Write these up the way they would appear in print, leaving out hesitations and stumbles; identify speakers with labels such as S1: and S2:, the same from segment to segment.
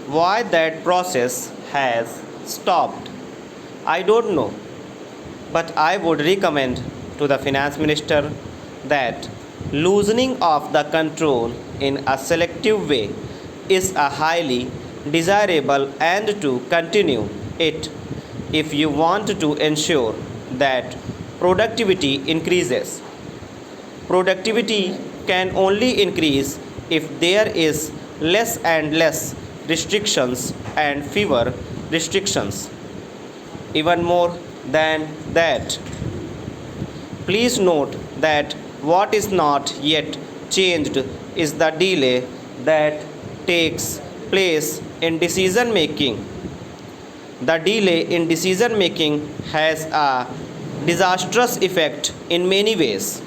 S1: Why that process has stopped, I don't know, but I would recommend to the finance minister that loosening of the control in a selective way is a highly desirable and to continue it if you want to ensure that productivity increases. Productivity can only increase if there is less and less restrictions and fewer restrictions. Even more than that, please note that what is not yet changed is the delay that takes place in decision making. The delay in decision making has a disastrous effect in many ways.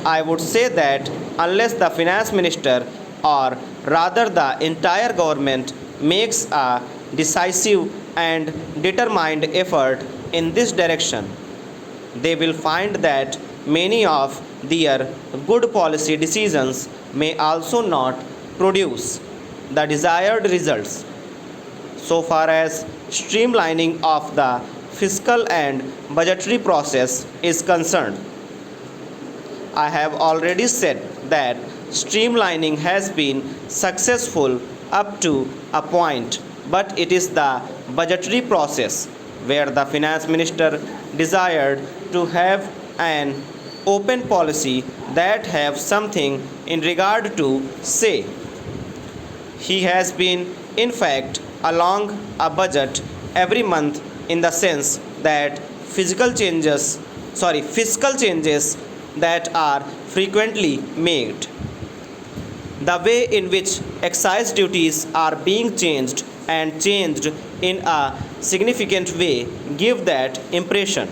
S1: I would say that unless the finance minister, or rather the entire government, makes a decisive and determined effort in this direction, they will find that many of their good policy decisions may also not produce the desired results. So far as streamlining of the fiscal and budgetary process is concerned, I have already said that streamlining has been successful up to a point, but it is the budgetary process where the finance minister desired to have an open policy that have something in regard to say. He has been, in fact, along a budget every month in the sense that fiscal changes that are frequently made. The way in which excise duties are being changed and changed in a significant way give that impression.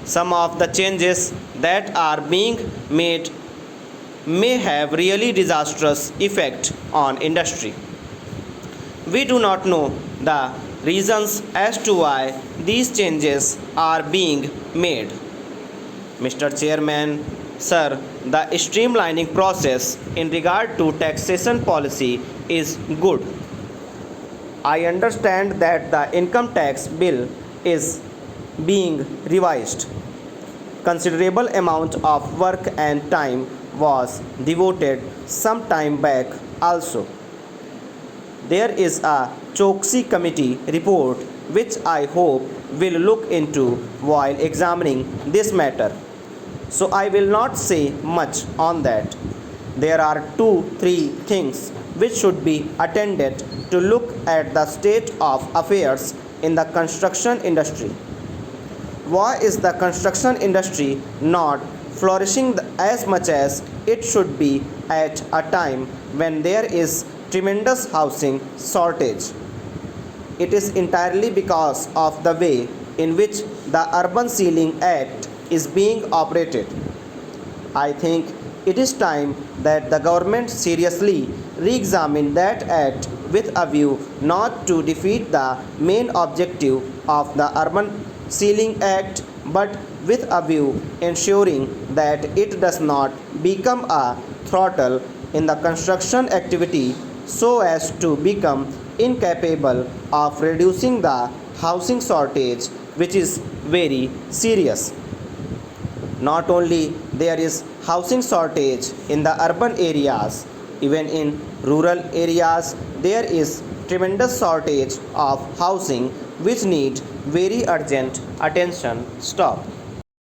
S1: Some of the changes that are being made may have really disastrous effect on industry. We do not know the reasons as to why these changes are being made. Mr. Chairman, sir, the streamlining process in regard to taxation policy is good. I understand that the income tax bill is being revised. Considerable amount of work and time was devoted some time back also. There is a Choksi committee report which I hope will look into while examining this matter. So I will not say much on that. There are 2-3 things which should be attended to look at the state of affairs in the construction industry. Why is the construction industry not flourishing as much as it should be at a time when there is tremendous housing shortage? It is entirely because of the way in which the Urban Ceiling Act is being operated. I think it is time that the government seriously re-examine that act with a view not to defeat the main objective of the Urban Ceiling Act, but with a view ensuring that it does not become a throttle in the construction activity so as to become incapable of reducing the housing shortage, which is very serious. Not only there is housing shortage in the urban areas, even in rural areas there is tremendous shortage of housing which need very urgent attention. Stop.